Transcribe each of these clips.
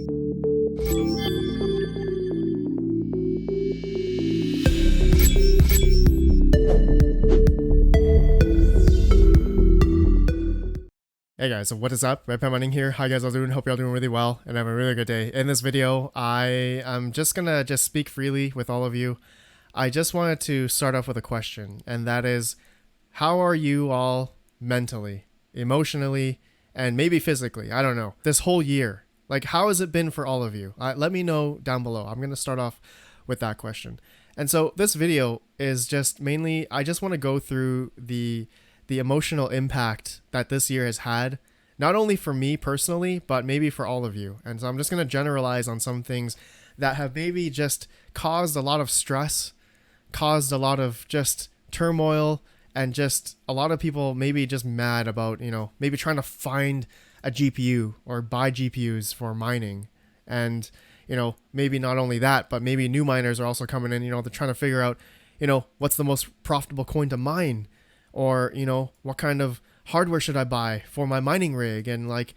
Hey guys, so what is up? RedPandaMining here. How you guys all doing? Hope you're all doing really well and have a really good day. In this video, I am just gonna speak freely with all of you. I just wanted to start off with a question, and that is, how are you all mentally, emotionally, and maybe physically? I don't know. This whole year, like, how has it been for all of you? Let me know down below. I'm gonna start off with that question. And so this video is just mainly, I just want to go through the emotional impact that this year has had, not only for me personally, but maybe for all of you. And so I'm just going to generalize on some things that have maybe just caused a lot of stress, caused a lot of just turmoil, and just a lot of people maybe just mad about, maybe trying to find a GPU or buy GPUs for mining. And, maybe not only that, but maybe new miners are also coming in, they're trying to figure out, what's the most profitable coin to mine, or, what kind of hardware should I buy for my mining rig, and like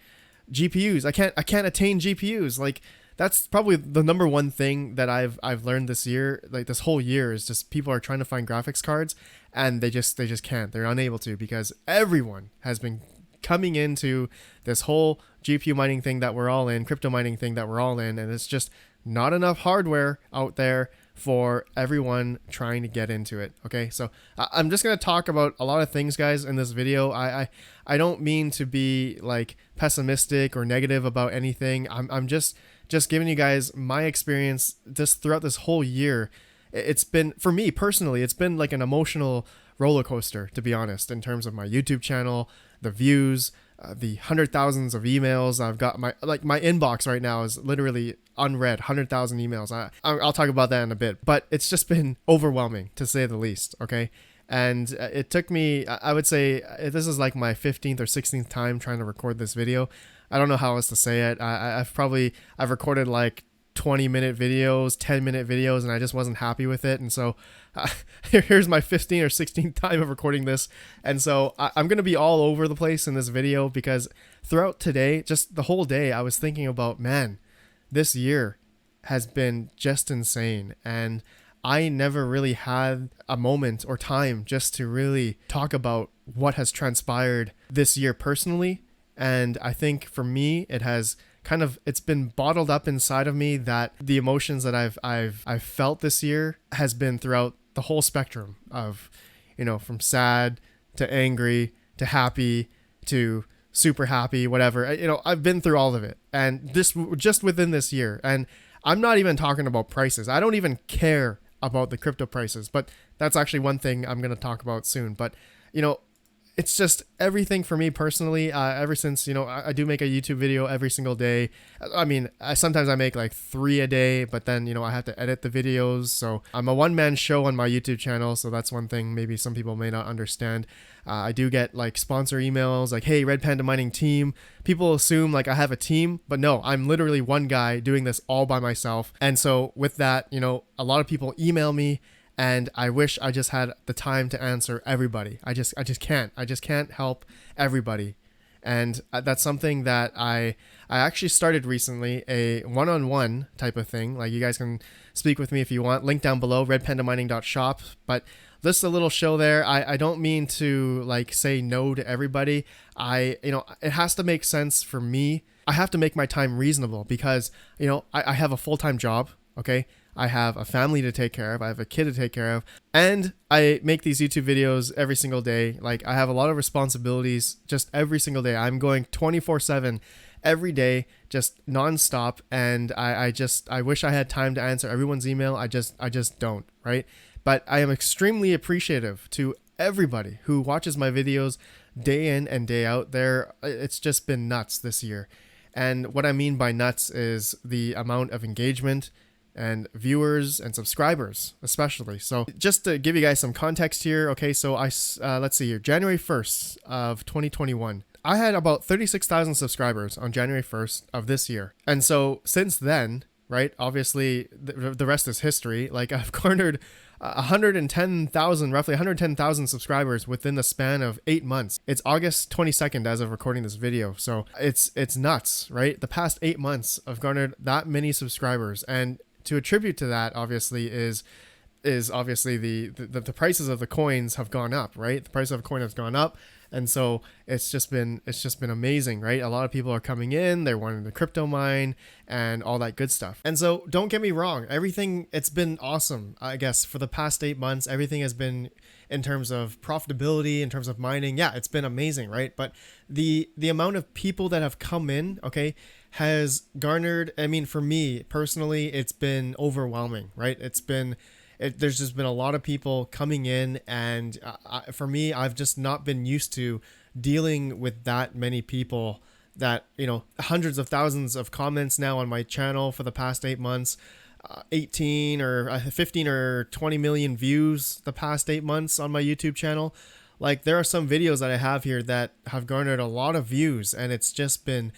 GPUs. I can't attain GPUs. Like, that's probably the number one thing that I've learned this year, like this whole year, is just people are trying to find graphics cards and they just can't. They're unable to, because everyone has been coming into this whole GPU mining thing that we're all in, crypto mining thing that we're all in, and it's just not enough hardware out there for everyone trying to get into it. Okay, so I'm just gonna talk about a lot of things, guys, in this video. I don't mean to be like pessimistic or negative about anything. I'm just giving you guys my experience just throughout this whole year. It's been, for me personally, it's been like an emotional roller coaster, to be honest, in terms of my YouTube channel, the views, the thousands of emails I've got. My inbox right now is literally unread, 100,000 emails. I'll talk about that in a bit, but it's just been overwhelming, to say the least. Okay, and it took me, I would say, this is like my 15th or 16th time trying to record this video. I don't know how else to say it. I've recorded like 20-minute videos, 10-minute videos, and I just wasn't happy with it. And so here's my 15th or 16th time of recording this. And so I'm going to be all over the place in this video, because throughout today, just the whole day, I was thinking about, man, this year has been just insane. And I never really had a moment or time just to really talk about what has transpired this year personally. And I think for me, it has it's been bottled up inside of me, that the emotions that I've felt this year has been throughout the whole spectrum of, from sad to angry to happy to super happy, whatever. I've been through all of it, and this just within this year. And I'm not even talking about prices. I don't even care about the crypto prices, but that's actually one thing I'm going to talk about soon. But, it's just everything for me personally. Ever since, I do make a YouTube video every single day. I mean, sometimes I make like 3 a day, but then, I have to edit the videos. So I'm a one-man show on my YouTube channel. So that's one thing maybe some people may not understand. I do get like sponsor emails like, hey, Red Panda Mining team. People assume like I have a team, but no, I'm literally one guy doing this all by myself. And so with that, a lot of people email me, and I wish I just had the time to answer everybody. I just can't help everybody. And that's something that I actually started recently, a one-on-one type of thing. Like, you guys can speak with me if you want. Link down below, redpandamining.shop. But this is a little show there. I don't mean to like say no to everybody. It has to make sense for me. I have to make my time reasonable, because, I have a full-time job. Okay, I have a family to take care of. I have a kid to take care of. And I make these YouTube videos every single day. Like, I have a lot of responsibilities just every single day. I'm going 24/7 every day, just nonstop. And I wish I had time to answer everyone's email. I just don't, right? But I am extremely appreciative to everybody who watches my videos day in and day out. It's just been nuts this year. And what I mean by nuts is the amount of engagement and viewers and subscribers especially. So just to give you guys some context here, okay, so let's see here, January 1st of 2021, I had about 36,000 subscribers on January 1st of this year. And so since then, right, obviously the rest is history. Like, I've garnered 110,000, roughly 110,000 subscribers within the span of 8 months. It's August 22nd as of recording this video. So it's nuts, right? The past 8 months I've garnered that many subscribers. And to attribute to that, obviously, is obviously the prices of the coins have gone up, right? The price of a coin has gone up. And so it's just been amazing, right? A lot of people are coming in, they're wanting to crypto mine and all that good stuff. And so don't get me wrong, it's been awesome. I guess for the past 8 months, everything has been, in terms of profitability, in terms of mining, yeah, it's been amazing, right? But the amount of people that have come in, okay, has garnered, I mean, for me personally, it's been overwhelming, right? There's just been a lot of people coming in, and for me, I've just not been used to dealing with that many people. That, hundreds of thousands of comments now on my channel for the past 8 months, 18 or 15 or 20 million views the past 8 months on my YouTube channel. Like, there are some videos that I have here that have garnered a lot of views, and it's just been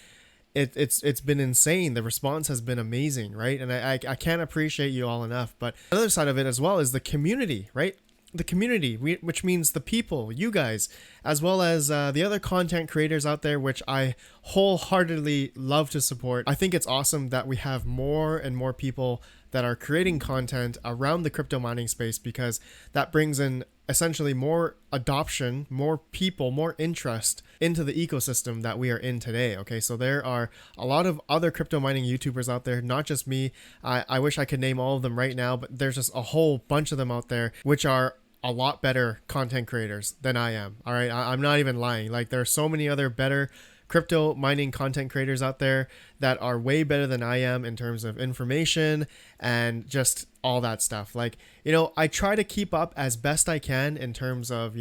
it's been insane. The response has been amazing, right? And I can't appreciate you all enough. But the other side of it as well is the community, right? The community, which means the people, you guys, as well as the other content creators out there, which I wholeheartedly love to support. I think it's awesome that we have more and more people that are creating content around the crypto mining space, because that brings in essentially more adoption, more people, more interest into the ecosystem that we are in today. Okay, so there are a lot of other crypto mining YouTubers out there, not just me. I wish I could name all of them right now, but there's just a whole bunch of them out there which are a lot better content creators than I am. All right, I'm not even lying. Like, there are so many other better crypto mining content creators out there that are way better than I am in terms of information and just all that stuff. Like, I try to keep up as best I can in terms of,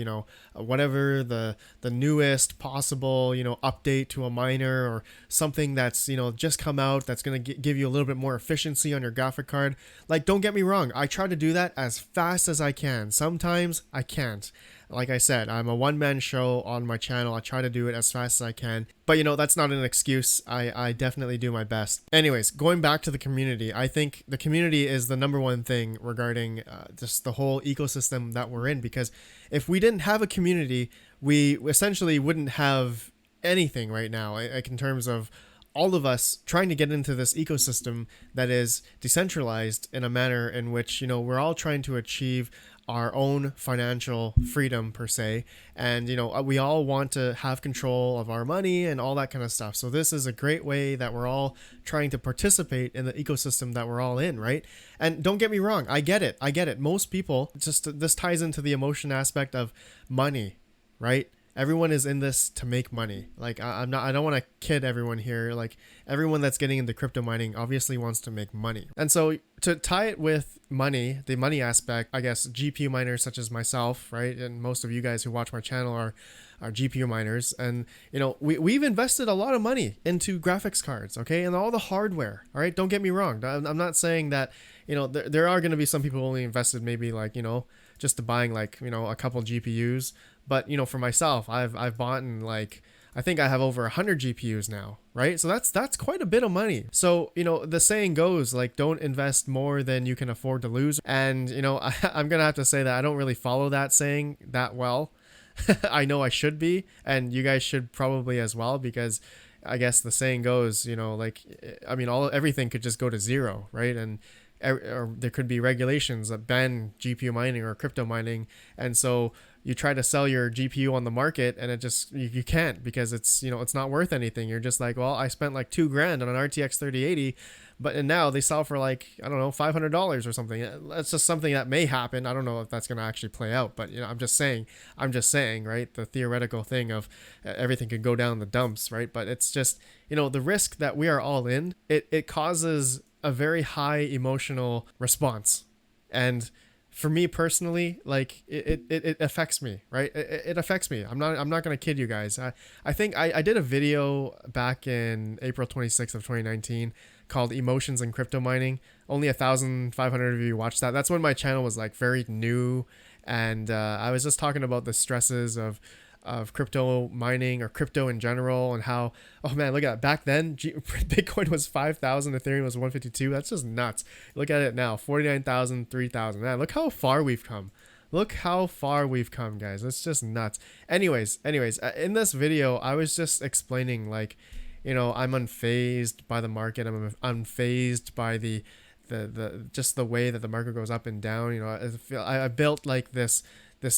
whatever the newest possible, update to a miner, or something that's, just come out that's going to give you a little bit more efficiency on your graphic card. Like, don't get me wrong, I try to do that as fast as I can. Sometimes I can't. Like I said, I'm a one-man show on my channel. I try to do it as fast as I can. But, that's not an excuse. I definitely do my best. Anyways, going back to the community, I think the community is the number one thing regarding just the whole ecosystem that we're in. Because if we didn't have a community, we essentially wouldn't have anything right now, like in terms of all of us trying to get into this ecosystem that is decentralized in a manner in which, we're all trying to achieve our own financial freedom per se. And, we all want to have control of our money and all that kind of stuff. So this is a great way that we're all trying to participate in the ecosystem that we're all in, right? And don't get me wrong, I get it. Most people, this ties into the emotion aspect of money, right? Everyone is in this to make money. Like, I don't want to kid everyone here. Like, everyone that's getting into crypto mining obviously wants to make money. And so to tie it with money, the money aspect, I guess GPU miners such as myself, right? And most of you guys who watch my channel are GPU miners. And, we've invested a lot of money into graphics cards, okay? And all the hardware, all right? Don't get me wrong. I'm not saying that, there are going to be some people who only invested maybe like, just to buying like, a couple GPUs. But, for myself, I've bought in like, I think I have over 100 GPUs now, right? So that's quite a bit of money. So, the saying goes, like, don't invest more than you can afford to lose. And, I'm going to have to say that I don't really follow that saying that well. I know I should be, and you guys should probably as well, because I guess the saying goes, like, I mean, everything could just go to zero, right? And or there could be regulations that ban GPU mining or crypto mining. And so you try to sell your GPU on the market, and it just, you can't, because it's, it's not worth anything. You're just like, well, I spent like $2,000 on an RTX 3080, and now they sell for like, I don't know, $500 or something. That's just something that may happen. I don't know if that's going to actually play out, but I'm just saying, right? The theoretical thing of everything could go down the dumps, right? But it's just, the risk that we are all in, it causes a very high emotional response. And for me personally, like, it affects me, right? It affects me. I'm not going to kid you guys. I think I did a video back in April 26th of 2019 called Emotions in Crypto Mining. Only 1,500 of you watched that. That's when my channel was like very new. And I was just talking about the stresses of of crypto mining or crypto in general, and how, oh man, look at that. Back then, Bitcoin was 5,000, Ethereum was 152. That's just nuts. Look at it now, 49,000, 3,000. Man, look how far we've come. Look how far we've come, guys. That's just nuts. Anyways, in this video, I was just explaining, like, I'm unfazed by the market. I'm unfazed by the just the way that the market goes up and down. I built like this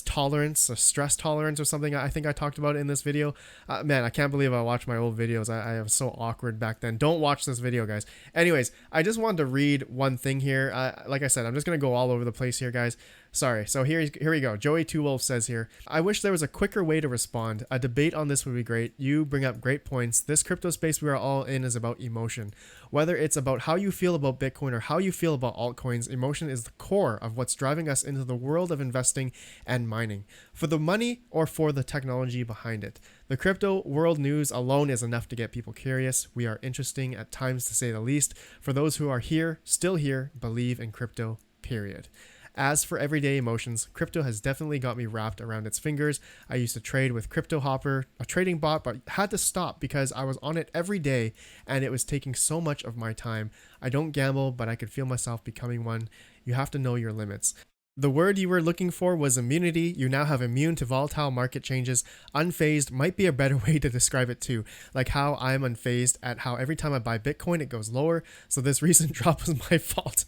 tolerance, a stress tolerance or something. I think I talked about it in this video. Man, I can't believe I watched my old videos. I was so awkward back then. Don't watch this video, guys. Anyways, I just wanted to read one thing here. Like I said, I'm just going to go all over the place here, guys. Sorry. So here we go. Joey Two Wolf says here, I wish there was a quicker way to respond. A debate on this would be great. You bring up great points. This crypto space we are all in is about emotion. Whether it's about how you feel about Bitcoin or how you feel about altcoins, emotion is the core of what's driving us into the world of investing and mining. For the money or for the technology behind it. The crypto world news alone is enough to get people curious. We are interesting at times, to say the least. For those who are here, still here, believe in crypto, period. As for everyday emotions, crypto has definitely got me wrapped around its fingers. I used to trade with Crypto Hopper, a trading bot, but had to stop because I was on it every day and it was taking so much of my time. I don't gamble, but I could feel myself becoming one. You have to know your limits. The word you were looking for was immunity. You now have immune to volatile market changes. Unfazed might be a better way to describe it too. Like how I'm unfazed at how every time I buy Bitcoin, it goes lower. So this recent drop was my fault.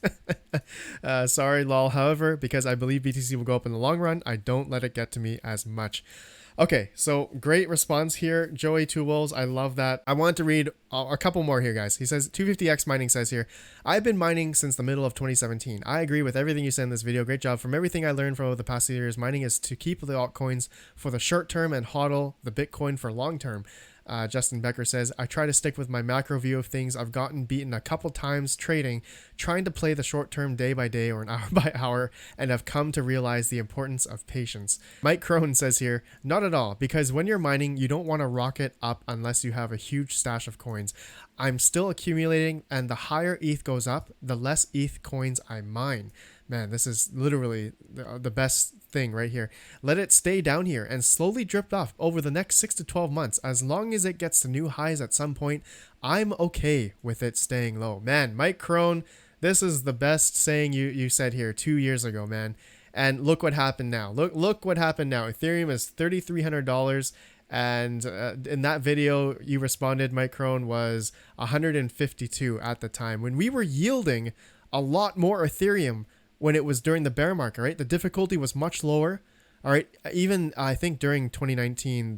Sorry, lol. However, because I believe BTC will go up in the long run, I don't let it get to me as much. Okay, so great response here, Joey Two Wolves. I love that. I wanted to read a couple more here, guys. He says, 250x Mining says here, I've been mining since the middle of 2017. I agree with everything you said in this video. Great job. From everything I learned from over the past few years, mining is to keep the altcoins for the short term and hodl the Bitcoin for long term. Justin Becker says, I try to stick with my macro view of things. I've gotten beaten a couple times trading, trying to play the short term day by day or an hour by hour, and have come to realize the importance of patience. Mike Crone says here, not at all, because when you're mining, you don't want to rocket up unless you have a huge stash of coins. I'm still accumulating, and the higher ETH goes up, the less ETH coins I mine. Man, this is literally the best thing right here. Let it stay down here and slowly drip off over the next 6 to 12 months. As long as it gets to new highs at some point, I'm okay with it staying low. Man, Mike Crone, this is the best saying you said here 2 years ago, man. And look what happened now. Look what happened now. Ethereum is $3,300. And in that video, you responded, Mike Crone, was 152 at the time. When we were yielding a lot more Ethereum when it was during the bear market, right? The difficulty was much lower. All right. Even I think during 2019,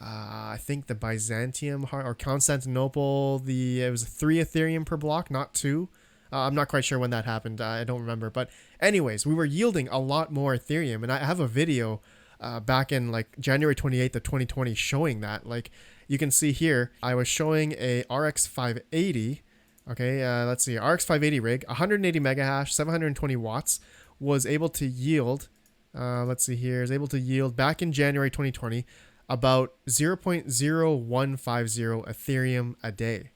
I think the Byzantium or Constantinople, it was 3 Ethereum per block, not 2. I'm not quite sure when that happened. I don't remember. But anyways, we were yielding a lot more Ethereum. And I have a video back in like January 28th of 2020 showing that. Like you can see here, I was showing a RX 580. Okay, let's see. RX 580 rig, 180 mega hash, 720 watts, was able to yield, let's see here, is able to yield back in January 2020 about 0.0150 Ethereum a day.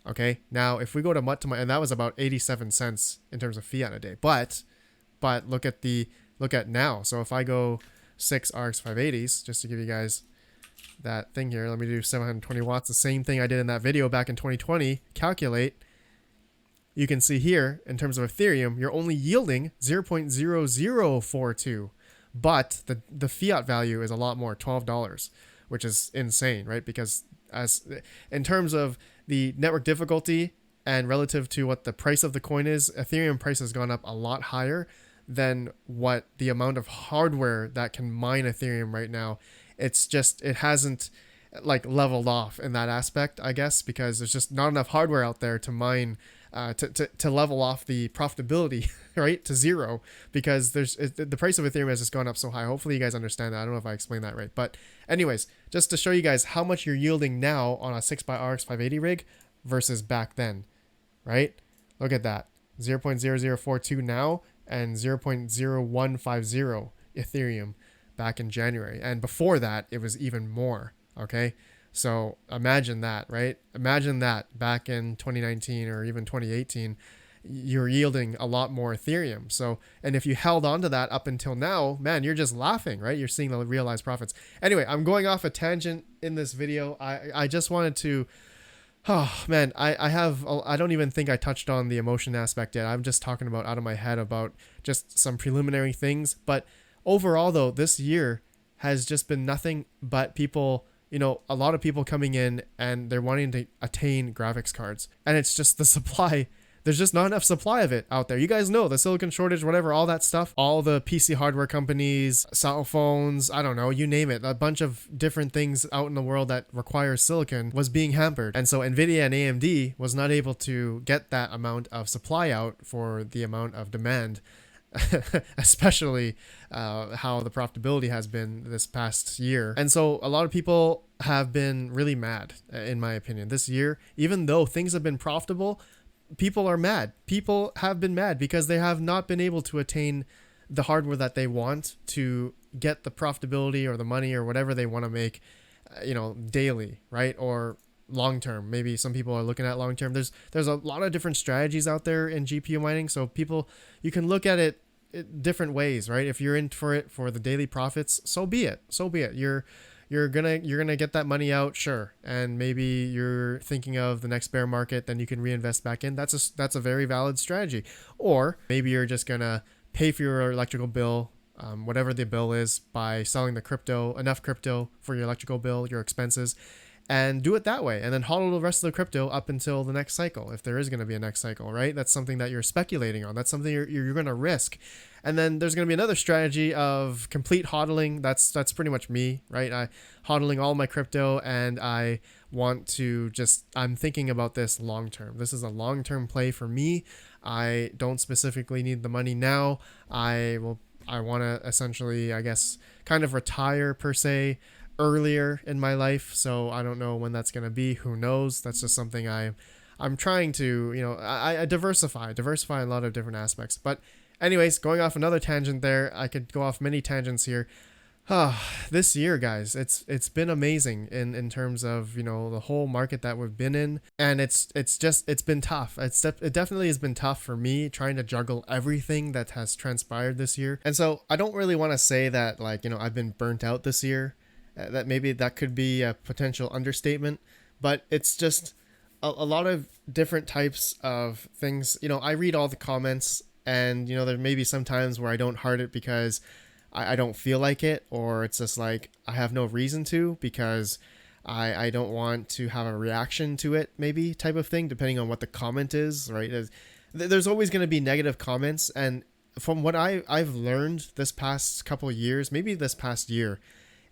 Okay, now if we go to mine, and that was about 87 cents in terms of fiat a day. But look at now. So if I go 6 RX 580s, just to give you guys that thing here, let me do 720 watts, the same thing I did in that video back in 2020, calculate. You can see here, in terms of Ethereum, you're only yielding 0.0042, but the fiat value is a lot more, $12, which is insane, right? Because in terms of the network difficulty and relative to what the price of the coin is, Ethereum price has gone up a lot higher than what the amount of hardware that can mine Ethereum right now. It hasn't like leveled off in that aspect, I guess, because there's just not enough hardware out there to mine to level off the profitability, right, to zero, because the price of Ethereum has just gone up so high. Hopefully you guys understand that. I don't know if I explained that right, but anyways, just to show you guys how much you're yielding now on a 6x RX 580 rig versus back then, right? Look at that, 0.0042 now and 0.0150 Ethereum back in January, and before that it was even more. Okay, so imagine that, right? Imagine that back in 2019 or even 2018, you're yielding a lot more Ethereum. So, and if you held on to that up until now, man, you're just laughing, right? You're seeing the realized profits. Anyway, I'm going off a tangent in this video. I just wanted to, oh man, I don't even think I touched on the emotion aspect yet. I'm just talking about out of my head about just some preliminary things. But overall though, this year has just been nothing but people, a lot of people coming in and they're wanting to attain graphics cards, and it's just the supply. There's just not enough supply of it out there. You guys know the silicon shortage, whatever, all that stuff. All the PC hardware companies, cell phones, I don't know, you name it. A bunch of different things out in the world that require silicon was being hampered. And so Nvidia and AMD was not able to get that amount of supply out for the amount of demand. Especially how the profitability has been this past year. And so a lot of people have been really mad, in my opinion, this year. Even though things have been profitable, people are mad. People have been mad because they have not been able to attain the hardware that they want to get the profitability or the money or whatever they want to make, daily, right? Or long term. Maybe some people are looking at long term. There's a lot of different strategies out there in GPU mining. So you can look at it different ways, right? If you're in for it for the daily profits, so be it. You're gonna get that money out, sure. And maybe you're thinking of the next bear market, then you can reinvest back in. That's a very valid strategy. Or maybe you're just gonna pay for your electrical bill, whatever the bill is, by selling enough crypto for your electrical bill, your expenses, and do it that way, and then hodl the rest of the crypto up until the next cycle, if there is going to be a next cycle, right? That's something that you're speculating on. That's something you're going to risk. And then there's going to be another strategy of complete hodling. That's pretty much me, right? I hodling all my crypto, and I want to I'm thinking about this long term. This is a long term play for me. I don't specifically need the money now. I want to essentially, I guess, kind of retire per se earlier in my life. So I don't know when that's going to be. Who knows? That's just something I'm trying to, I diversify a lot of different aspects. But anyways, going off another tangent there, I could go off many tangents here. This year, guys, it's been amazing in terms of, the whole market that we've been in. And it's been tough. It definitely has been tough for me trying to juggle everything that has transpired this year. And so I don't really want to say that, I've been burnt out this year. That maybe that could be a potential understatement, but it's just a lot of different types of things. I read all the comments, and there may be some times where I don't heart it because I don't feel like it, or it's just like I have no reason to, because I don't want to have a reaction to it, maybe, type of thing, depending on what the comment is, right? There's always going to be negative comments, and from what I've learned this past couple of years, maybe this past year,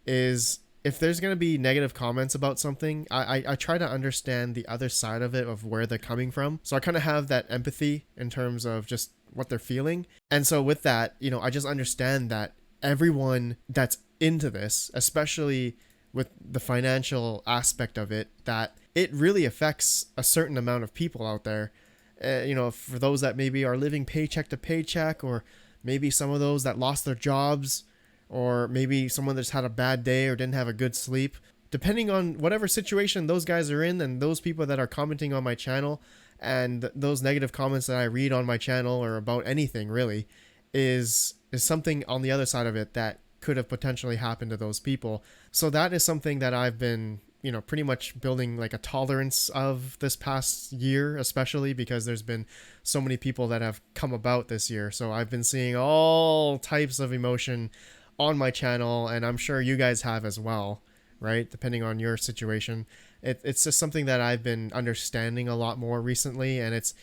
is if there's going to be negative comments about something, I try to understand the other side of it, of where they're coming from. So I kind of have that empathy in terms of just what they're feeling. And so with that, I just understand that everyone that's into this, especially with the financial aspect of it, that it really affects a certain amount of people out there. For those that maybe are living paycheck to paycheck, or maybe some of those that lost their jobs, or maybe someone that's had a bad day or didn't have a good sleep, depending on whatever situation those guys are in, and those people that are commenting on my channel, and those negative comments that I read on my channel, or about anything really, is something on the other side of it that could have potentially happened to those people. So that is something that I've been, pretty much building like a tolerance of this past year, especially because there's been so many people that have come about this year. So I've been seeing all types of emotion on my channel, and I'm sure you guys have as well, right? Depending on your situation. It's just something that I've been understanding a lot more recently, and it's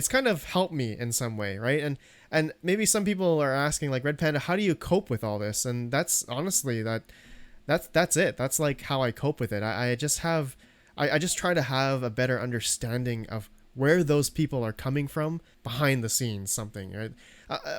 kind of helped me in some way, right? And maybe some people are asking, like, Red Panda, how do you cope with all this? And that's honestly that's it. That's like how I cope with it. I just try to have a better understanding of where those people are coming from behind the scenes, something, right?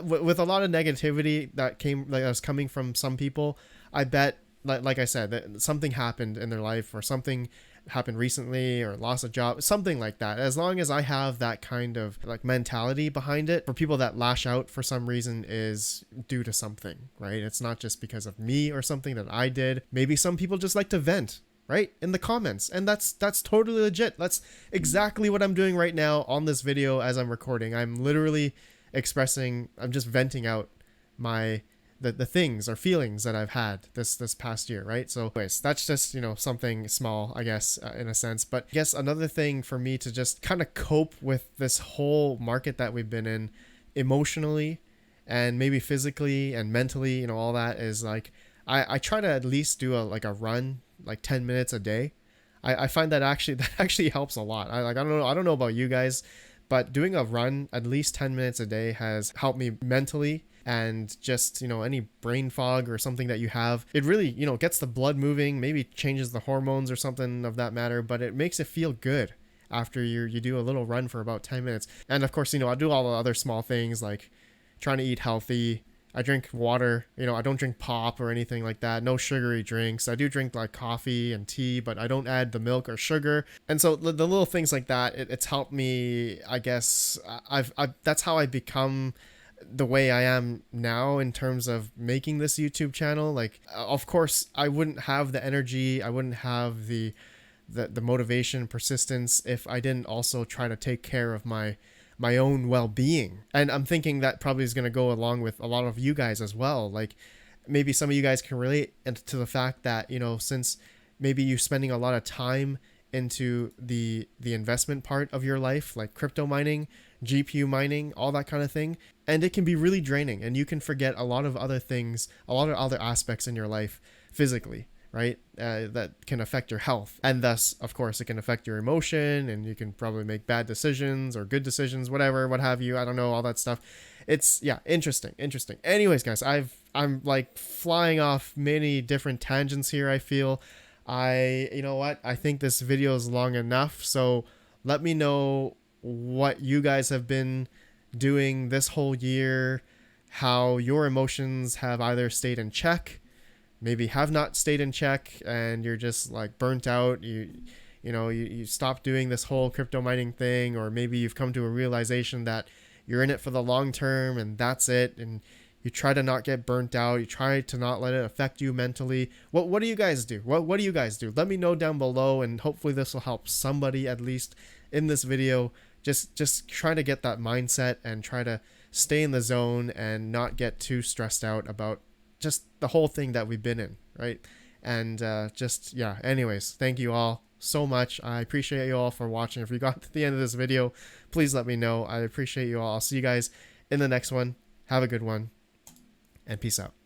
With a lot of negativity that was coming from some people, I bet, like I said, that something happened in their life, or something happened recently, or lost a job, something like that. As long as I have that kind of like mentality behind it, for people that lash out for some reason is due to something, right? It's not just because of me or something that I did. Maybe some people just like to vent, right? In the comments. And that's totally legit. That's exactly what I'm doing right now on this video as I'm recording. I'm literally I'm just venting out my the things or feelings that I've had this past year, right? So anyways, that's just, something small, I guess, in a sense. But I guess another thing for me to just kind of cope with this whole market that we've been in emotionally and maybe physically and mentally, all that is like I try to at least do a run, like 10 minutes a day. I find that actually helps a lot. I don't know about you guys, but doing a run at least 10 minutes a day has helped me mentally, and just, any brain fog or something that you have, it really, gets the blood moving, maybe changes the hormones or something of that matter, but it makes it feel good after you do a little run for about 10 minutes. And of course, I do all the other small things like trying to eat healthy. I drink water, I don't drink pop or anything like that. No sugary drinks. I do drink like coffee and tea, but I don't add the milk or sugar. And so the little things like that, it's helped me, I guess. That's how I become the way I am now in terms of making this YouTube channel. Like, of course, I wouldn't have the energy, I wouldn't have the motivation, persistence if I didn't also try to take care of my own well-being. And I'm thinking that probably is going to go along with a lot of you guys as well. Like, maybe some of you guys can relate to the fact that, since maybe you're spending a lot of time into the investment part of your life, like crypto mining, GPU mining, all that kind of thing, and it can be really draining, and you can forget a lot of other things, a lot of other aspects in your life physically, right? That can affect your health, and thus, of course, it can affect your emotion, and you can probably make bad decisions or good decisions, whatever, what have you. I don't know, all that stuff. It's, yeah, interesting. Anyways, guys, I'm like flying off many different tangents here. I feel you know what? I think this video is long enough. So let me know what you guys have been doing this whole year, how your emotions have either stayed in check, maybe have not stayed in check, and you're just like burnt out. You stopped doing this whole crypto mining thing, or maybe you've come to a realization that you're in it for the long term and that's it, and you try to not get burnt out. You try to not let it affect you mentally. What do you guys do? What do you guys do? Let me know down below, and hopefully this will help somebody at least in this video. Just try to get that mindset and try to stay in the zone and not get too stressed out about just the whole thing that we've been in, right? And yeah, anyways, thank you all so much. I appreciate you all for watching. If you got to the end of this video, please let me know. I appreciate you all. I'll see you guys in the next one. Have a good one, and peace out.